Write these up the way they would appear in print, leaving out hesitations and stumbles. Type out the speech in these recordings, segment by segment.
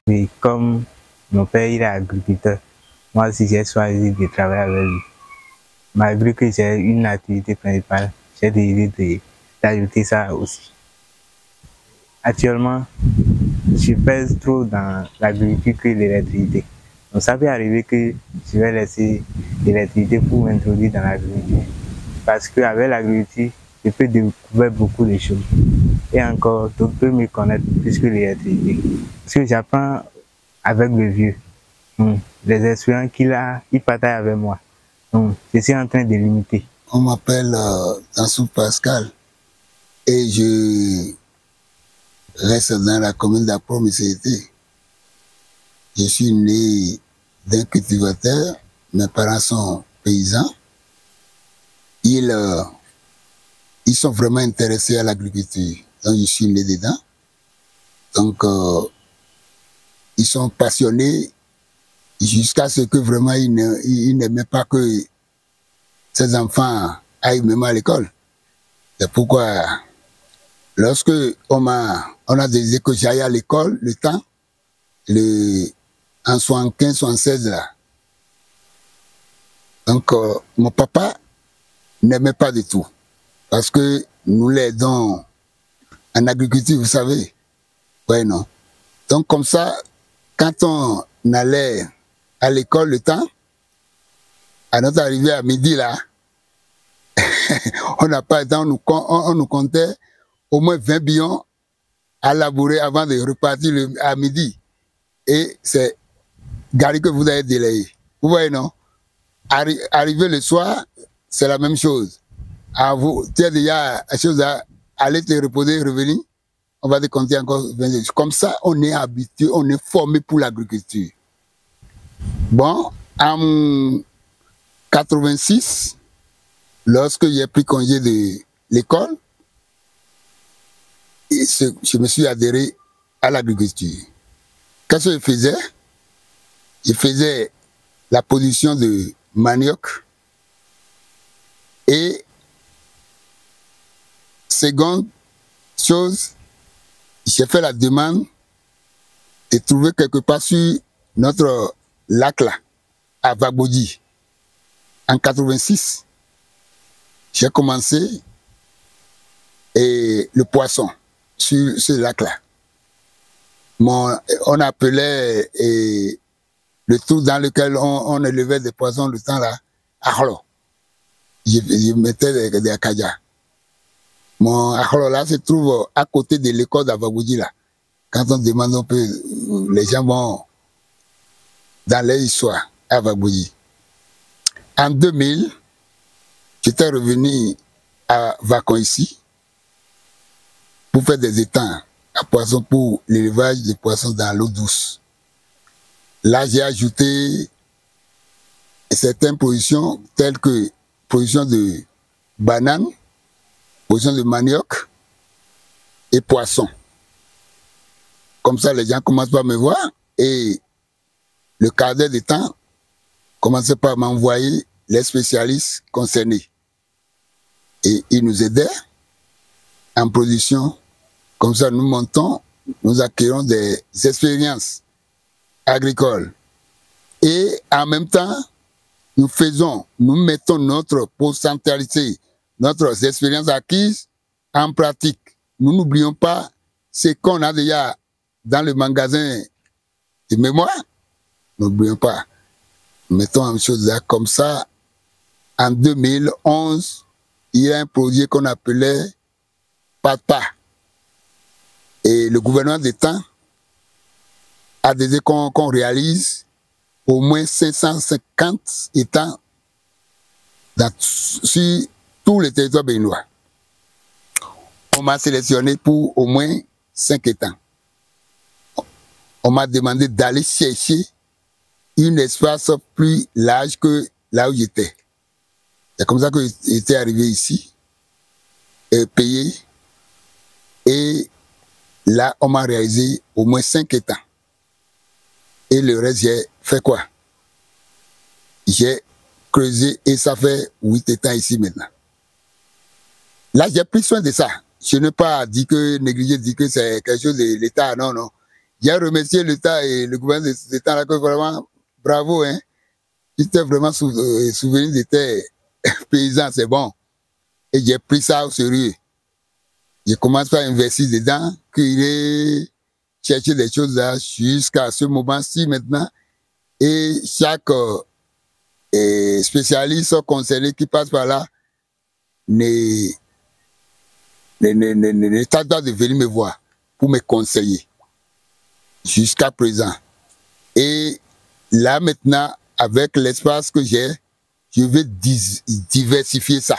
Oui, comme mon père il est agriculteur, moi aussi j'ai choisi de travailler avec lui. Malgré que j'ai une activité principale, j'ai décidé d'ajouter ça aussi. Actuellement, je pèse trop dans l'agriculture que l'électricité. Donc ça peut arriver que je vais laisser l'électricité pour m'introduire dans l'agriculture. Parce qu'avec l'agriculture, je peux découvrir beaucoup de choses. Et encore, d'autres peuvent me connaître plus que l'électricité. Parce que j'apprends avec le vieux. Les expériences il partage avec moi. Donc, je suis en train de limiter. On m'appelle Dansou Pascal et je reste dans la commune d'Apro-Missérité. Je suis né d'un cultivateur, mes parents sont paysans. Ils sont vraiment intéressés à l'agriculture, donc je suis né dedans. Donc, ils sont passionnés jusqu'à ce que vraiment ils n'aimaient pas que ces enfants aillent même à l'école. C'est pourquoi, lorsque on a décidé que j'aille à l'école, le temps, en 75, 76 là. Donc, mon papa n'aimait pas du tout. Parce que nous l'aidons en agriculture, vous savez. Ouais, non. Donc, comme ça, quand on allait à l'école le temps, à notre arrivée à midi là, on n'a pas le temps, on nous comptait au moins 20 billons à labourer avant de repartir à midi. Et c'est Gary que vous avez délayé. Vous voyez, non? Arriver le soir, c'est la même chose. Tu as déjà chose à aller te reposer, revenir, on va te compter encore 20 jours. Comme ça, on est habitué, on est formé pour l'agriculture. Bon, en 86, lorsque j'ai pris congé de l'école, je me suis adhéré à l'agriculture. Qu'est-ce que je faisais? Je faisais la production de manioc et seconde chose, j'ai fait la demande de trouver quelque part sur notre lac là, à Vagodi. En 86, j'ai commencé le poisson sur ce lac-là. On appelait le trou dans lequel on élevait des poissons le temps là, Arlo. Je mettais des acadias. Mon Arlo là se trouve à côté de l'école d'Avagoudi là. Quand on demande un peu, les gens vont dans leur histoire à Avagoudi. En 2000, j'étais revenu à Vacon ici pour faire des étangs à poissons pour l'élevage des poissons dans l'eau douce. Là, j'ai ajouté certaines positions telles que position de banane, position de manioc et poisson. Comme ça, les gens commencent par me voir et le cadre des temps commençait par m'envoyer les spécialistes concernés. Et ils nous aidaient en production. Comme ça, nous montons, nous acquérons des expériences agricoles. Et en même temps, nous mettons notre potentialité, notre expérience acquise en pratique. Nous n'oublions pas ce qu'on a déjà dans le magasin de mémoire. N'oublions pas. Nous mettons une chose là comme ça. En 2011, il y a un projet qu'on appelait PAPA. Et le gouvernement d'État a décidé qu'on réalise au moins 550 États sur tout le territoire béninois. On m'a sélectionné pour au moins 5 États. On m'a demandé d'aller chercher un espace plus large que là où j'étais. C'est comme ça que j'étais arrivé ici, payé, et là, on m'a réalisé au moins 5 États. Et le reste, j'ai fait quoi? J'ai creusé et ça fait 8 États ici maintenant. Là, j'ai pris soin de ça. Je n'ai pas dit que négliger, dit que c'est quelque chose de l'État. Non, non. J'ai remercié l'État et le gouvernement de ce temps-là que vraiment, bravo, hein. Ils étaient vraiment souvenirs d'étaient paysans, c'est bon. Et j'ai pris ça au sérieux. Je commence à investir dedans, créer, chercher des choses là jusqu'à ce moment-ci maintenant. Et chaque spécialiste concerné qui passe par là n'est pas de venir me voir pour me conseiller jusqu'à présent. Et là maintenant, avec l'espace que j'ai, je vais diversifier ça.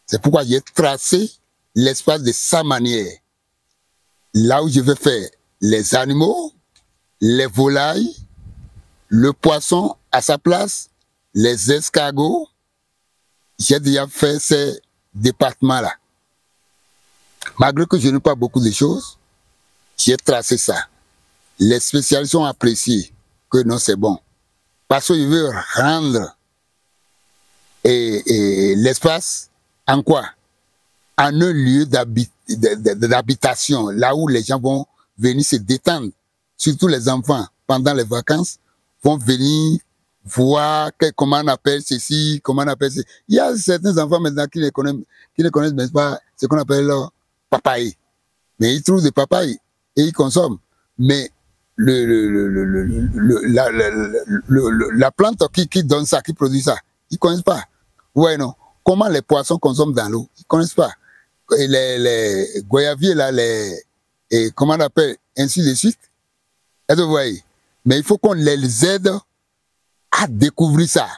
C'est pourquoi j'ai tracé l'espace de sa manière. Là où je vais faire les animaux, les volailles, le poisson à sa place, les escargots, j'ai déjà fait ces départements-là. Malgré que je n'ai pas beaucoup de choses, j'ai tracé ça. Les spécialistes ont apprécié que non, c'est bon. Parce que je veux rendre l'espace en quoi? En un lieu d'habitation, là où les gens vont venir se détendre. Surtout les enfants, pendant les vacances, vont venir voir comment on appelle ceci, comment on appelle ceci. Il y a certains enfants maintenant qui ne connaissent même pas ce qu'on appelle leur papaye. Mais ils trouvent des papayes et ils consomment. Mais la plante qui donne ça, qui produit ça, ils ne connaissent pas. Ouais, non. Comment les poissons consomment dans l'eau, ils ne connaissent pas. Et les goyaviers, là, comment on appelle, ainsi de suite. Est-ce que vous voyez? Mais il faut qu'on les aide à découvrir ça,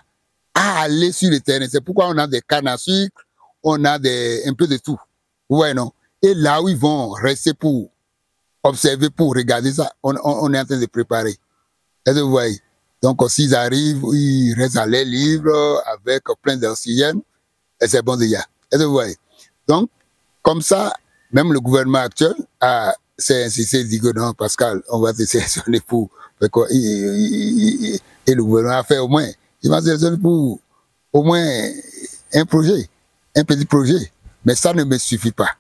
à aller sur le terrain. C'est pourquoi on a des cannes à sucre, on a un peu de tout. Ouais, non? Et là où ils vont rester pour observer, pour regarder ça, on est en train de préparer. Est-ce que vous voyez? Donc, s'ils arrivent, ils restent à l'air libre, avec plein d'oxygène, et c'est bon déjà. Est-ce que vous voyez? Donc, comme ça, même le gouvernement actuel s'est insisté, dit que non, Pascal, on va te sélectionner pour... Et le gouvernement a fait au moins, il va sélectionner pour au moins un projet, un petit projet. Mais ça ne me suffit pas.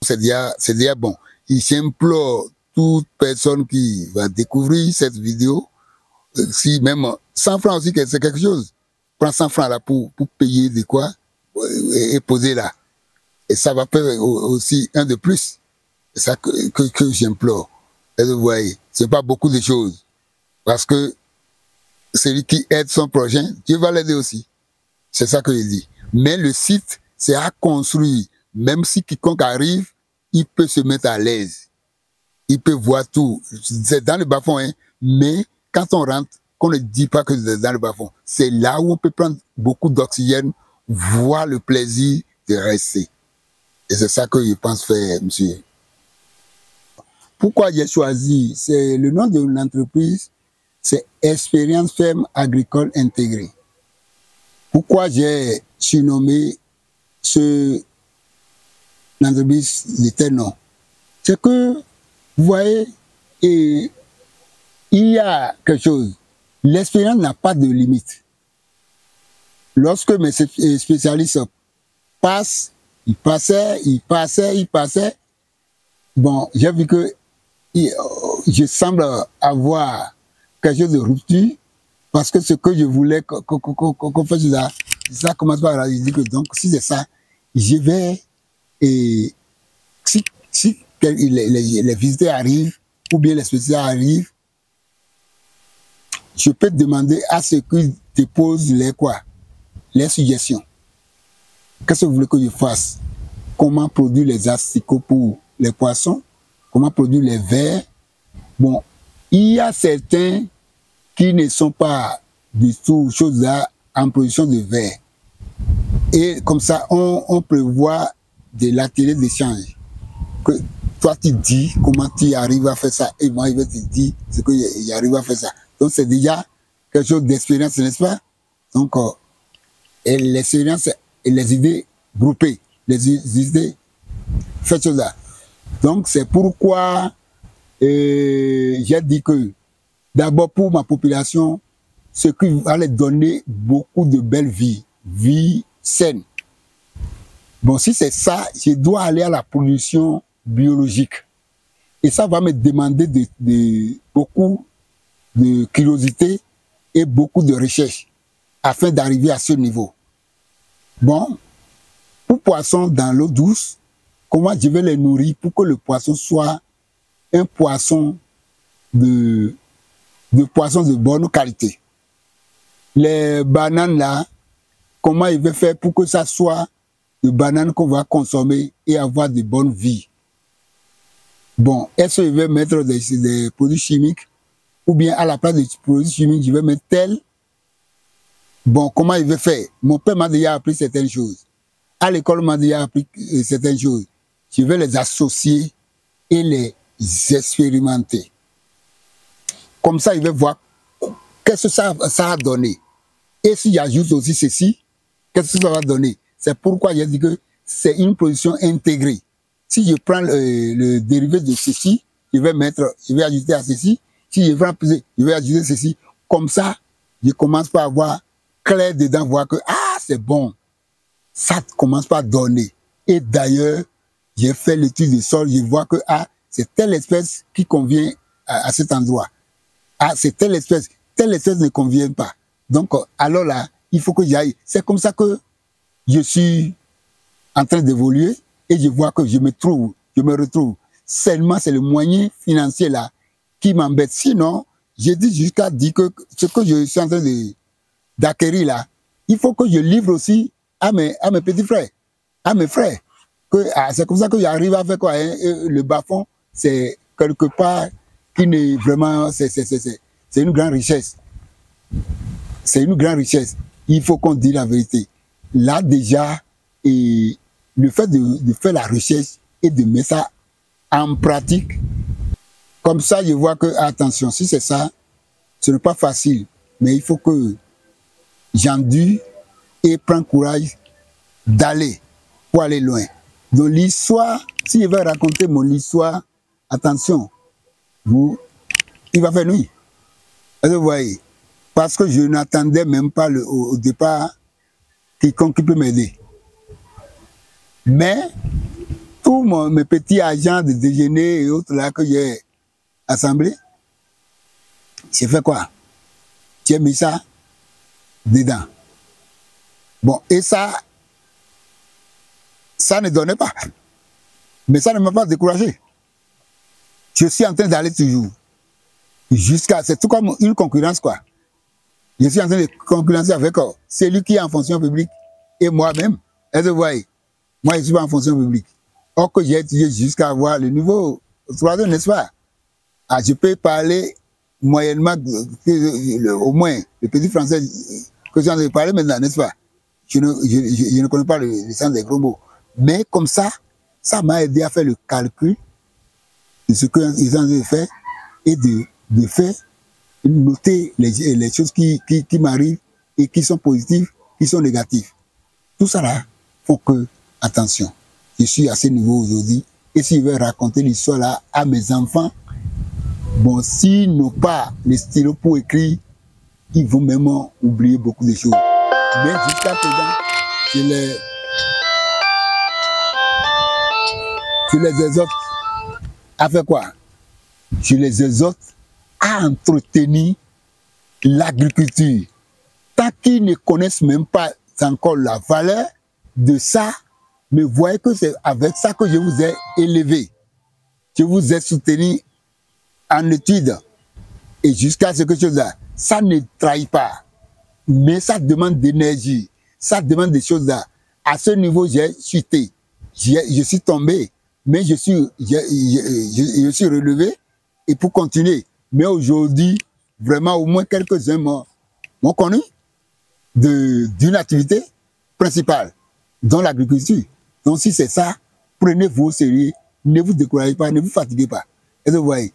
C'est déjà bon. J'implore toute personne qui va découvrir cette vidéo, si même 100 francs aussi, c'est quelque chose. Prends 100 francs là pour payer de quoi et poser là. Et ça va faire aussi un de plus. C'est ça que j'implore. Et vous voyez, c'est pas beaucoup de choses. Parce que celui qui aide son prochain, Dieu va l'aider aussi. C'est ça que je dis. Mais le site, c'est à construire. Même si quiconque arrive, il peut se mettre à l'aise. Il peut voir tout. C'est dans le bas-fond, hein. Mais quand on rentre, qu'on ne dit pas que c'est dans le bas-fond. C'est là où on peut prendre beaucoup d'oxygène, voir le plaisir de rester. Et c'est ça que je pense faire, monsieur. Pourquoi j'ai choisi? C'est le nom de l'entreprise, c'est Expérience Ferme Agricole Intégrée. Pourquoi j'ai surnommé l'entreprise de tel nom? C'est que, vous voyez, il y a quelque chose. L'expérience n'a pas de limite. Lorsque mes spécialistes passent, ils passaient. Bon, j'ai vu que je semble avoir quelque chose de rupture parce que ce que je voulais qu'on fasse là, ça commence par là. Je dis que donc, si c'est ça, je vais, et si les visiteurs arrivent ou bien les spécialistes arrivent, je peux demander à ceux qui déposent les suggestions. Qu'est-ce que vous voulez que je fasse? Comment produire les asticots pour les poissons? Comment produire les vers? Bon, il y a certains qui ne sont pas du tout choses là en production de vers. Et comme ça, on prévoit de l'atelier d'échange. Que toi, tu dis comment tu arrives à faire ça et moi, je vais te dire ce que j'arrive à faire ça. Donc, c'est déjà quelque chose d'expérience, n'est-ce pas? Donc, l'expérience et les idées groupées, les idées faites là. Donc, c'est pourquoi j'ai dit que d'abord pour ma population, ce qui va leur donner beaucoup de belles vie saine. Bon, si c'est ça, je dois aller à la pollution biologique. Et ça va me demander beaucoup de curiosité et beaucoup de recherche afin d'arriver à ce niveau. Bon, pour poissons dans l'eau douce, comment je vais les nourrir pour que le poisson soit un poisson de bonne qualité. Les bananes là, comment il va faire pour que ça soit de bananes qu'on va consommer et avoir de bonnes vies. Bon, est-ce que je vais mettre des produits chimiques ou bien à la place des produits chimiques, je vais mettre tel. Bon, comment il va faire? Mon père m'a déjà appris certaines choses. À l'école, on m'a déjà appris certaines choses. Je vais les associer et les expérimenter. Comme ça, il va voir qu'est-ce que ça a donné. Et si j'ajoute aussi ceci, qu'est-ce que ça va donner? C'est pourquoi j'ai dit que c'est une production intégrée. Si je prends le dérivé de ceci, je vais ajouter à ceci. Si je prends plus, je vais ajouter ceci. Comme ça, je commence par avoir clair dedans, voir que ah, c'est bon. Ça commence par donner. Et d'ailleurs, j'ai fait l'étude du sol, je vois que ah, c'est telle espèce qui convient à cet endroit. Ah, c'est telle espèce ne convient pas. Donc, alors là, il faut que j'aille. C'est comme ça que je suis en train d'évoluer et je vois que je me retrouve. Seulement, c'est le moyen financier là qui m'embête. Sinon, j'ai dit jusqu'à dire que ce que je suis en train d'acquérir là, il faut que je livre aussi à mes petits frères, à mes frères. C'est comme ça que j'arrive à faire quoi. Hein, le bas-fond, c'est quelque part qui n'est vraiment, c'est une grande richesse. C'est une grande richesse. Il faut qu'on dise la vérité. Là déjà, et le fait de faire la recherche et de mettre ça en pratique, comme ça je vois que, attention, si c'est ça, ce n'est pas facile. Mais il faut que j'endure et prenne courage d'aller pour aller loin. Donc l'histoire, si je vais raconter mon histoire, attention, il va faire nuit. Vous voyez, parce que je n'attendais même pas au départ quiconque qui peut m'aider. Mais tous mes petits agents de déjeuner et autres là que j'ai assemblés, j'ai fait quoi? J'ai mis ça dedans. Bon, et ça ne donnait pas. Mais ça ne m'a pas découragé. Je suis en train d'aller toujours. C'est tout comme une concurrence, quoi. Je suis en train de concurrencer avec celui qui est en fonction publique et moi-même. Est-ce que vous voyez? Moi, je ne suis pas en fonction publique. Or que j'ai étudié jusqu'à avoir le niveau 3e, n'est-ce pas? Ah, je peux parler moyennement, au moins, le petit français que j'ai envie de parler maintenant, n'est-ce pas? Je ne connais pas le sens des gros mots. Mais comme ça m'a aidé à faire le calcul de ce qu'ils ont fait et de faire noter les choses qui m'arrivent et qui sont positives, qui sont négatives. Tout ça là, faut que, attention, je suis à ce niveau aujourd'hui et si je vais raconter l'histoire là à mes enfants, bon, s'ils n'ont pas les stylos pour écrire, ils vont même oublier beaucoup de choses. Mais jusqu'à présent, je les exhorte à faire quoi? Je les exhorte à entretenir l'agriculture. Tant qu'ils ne connaissent même pas encore la valeur de ça, mais voyez que c'est avec ça que je vous ai élevé. Je vous ai soutenu en études. Et jusqu'à ce que ça ne trahit pas. Mais ça demande d'énergie. Ça demande des choses là. À ce niveau, j'ai chuté. Je suis tombé. Mais je suis relevé. Et pour continuer. Mais aujourd'hui, vraiment, au moins quelques-uns m'ont connu d'une activité principale, dans l'agriculture. Donc si c'est ça, prenez-vous au sérieux. Ne vous découragez pas, ne vous fatiguez pas. Et vous voyez.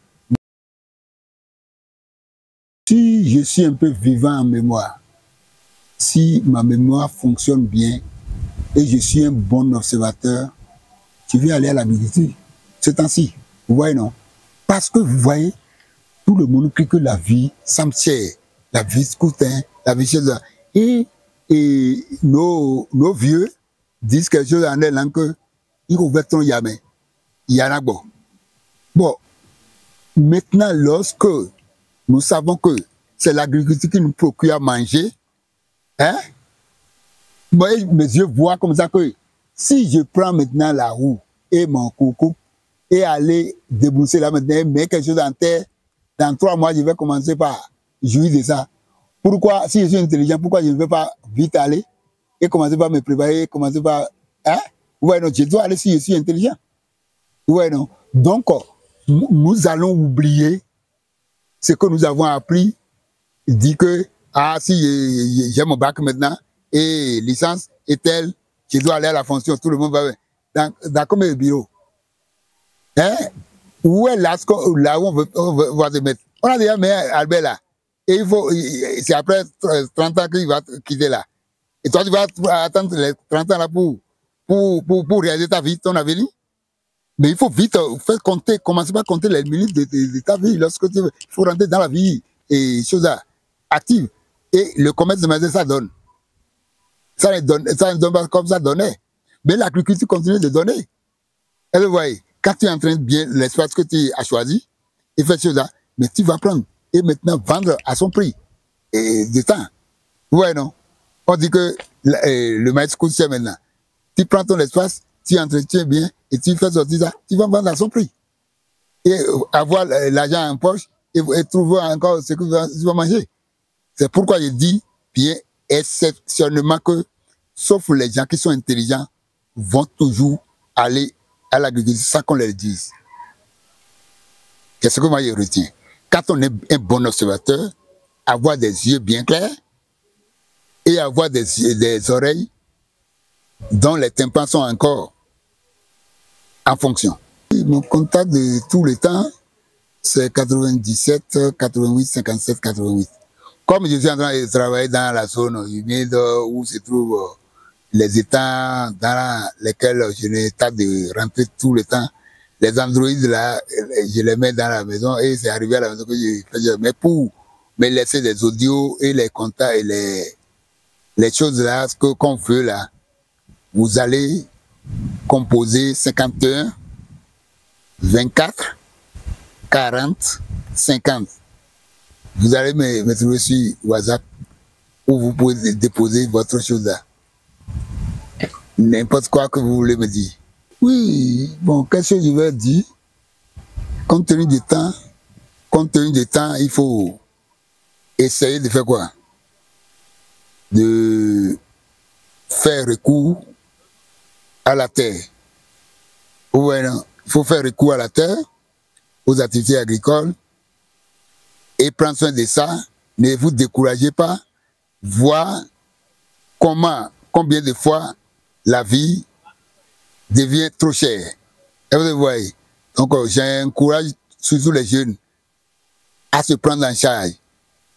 Si je suis un peu vivant en mémoire, si ma mémoire fonctionne bien et je suis un bon observateur, je vais aller à l'agriculture ce temps-ci. Vous voyez, non? Parce que vous voyez, tout le monde crie que la vie semble chère, la vie scoutin, la vie chère. Et nos vieux disent quelque chose en langue que ils ouvrent ton yamé. Il y en a bon. Bon, Maintenant, lorsque nous savons que c'est l'agriculture qui nous procure à manger, hein? Moi, mes yeux voient comme ça que si je prends maintenant la roue et mon coucou et aller débrousser là maintenant, mettre quelque chose en terre, dans 3 mois, je vais commencer par jouir de ça. Pourquoi, si je suis intelligent, pourquoi je ne vais pas vite aller et commencer par me préparer, commencer par... Hein? Ouais, non, je dois aller si je suis intelligent. Ouais, non. Donc, nous allons oublier ce que nous avons appris. Dit que, ah, si j'ai mon bac maintenant, et licence est telle, je dois aller à la fonction, tout le monde va dans combien de bureaux? Hein? Où est là où on va se mettre? On a déjà mis Albert là. Et il faut, c'est après 30 ans qu'il va quitter là. Et toi, tu vas attendre les 30 ans là pour réaliser ta vie, ton avenir. Mais il faut vite faire compter, commencer par compter les minutes de ta vie lorsque tu veux. Il faut rentrer dans la vie et choses actives. Et le commerce de maison, ça donne. Ça ne donne pas comme ça donnait. Mais l'agriculture continue de donner. Et vous voyez, quand tu entraînes bien l'espace que tu as choisi, et fais cela, mais tu vas prendre et maintenant vendre à son prix et de temps. Vous voyez, non? On dit que le maïs coûte cher maintenant. Tu prends ton espace, tu entretiens bien et tu fais sortir ça, tu vas vendre à son prix. Et avoir l'argent en poche et trouver encore ce que tu vas manger. C'est pourquoi je dis bien exceptionnellement que, sauf les gens qui sont intelligents, vont toujours aller à l'agriculture sans qu'on leur dise. C'est ce que moi je retiens. Quand on est un bon observateur, avoir des yeux bien clairs et avoir des oreilles dont les tympans sont encore en fonction. Mon contact de tout le temps, c'est 97, 88, 57, 88. Comme je suis en train de travailler dans la zone humide où se trouvent les étangs dans lesquels je n'ai pas de rentrer tout le temps, les androïdes là, je les mets dans la maison et c'est arrivé à la maison que je fais. Mais pour me laisser des audios et les contacts et les choses là, ce qu'on veut là, vous allez composer 51, 24, 40, 50. Vous allez me trouver sur WhatsApp où vous pouvez déposer votre chose là. N'importe quoi que vous voulez me dire. Oui, bon, qu'est-ce que je vais dire? Compte tenu du temps, il faut essayer de faire quoi? De faire recours à la terre. Il faut faire recours à la terre, aux activités agricoles, et prendre soin de ça. Ne vous découragez pas. Voir combien de fois la vie devient trop chère. Et vous voyez. Donc, j'encourage surtout les jeunes à se prendre en charge.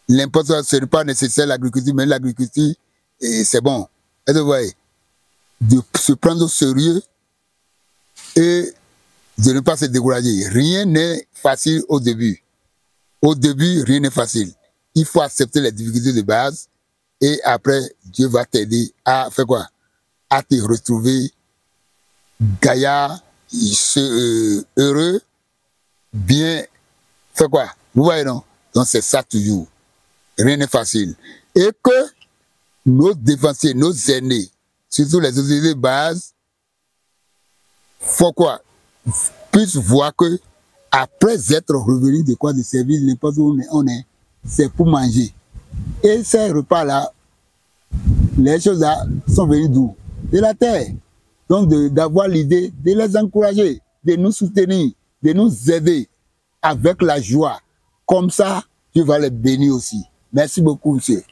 L'important, ce n'est pas nécessaire l'agriculture, mais l'agriculture, c'est bon. Et vous voyez. De se prendre au sérieux et de ne pas se décourager. Rien n'est facile au début. Au début, rien n'est facile. Il faut accepter les difficultés de base et après, Dieu va t'aider à faire quoi? À te retrouver gaillard, heureux, bien, faire quoi? Vous voyez, non? Donc, c'est ça toujours. Rien n'est facile. Et que nos défenseurs, nos aînés, surtout les autorités de base, faut quoi? Puissent voir que après être revenu de quoi de service, n'importe où on est, c'est pour manger. Et ces repas-là, les choses là sont venues d'où? De la terre. Donc d'avoir l'idée de les encourager, de nous soutenir, de nous aider avec la joie. Comme ça, tu vas les bénir aussi. Merci beaucoup, monsieur.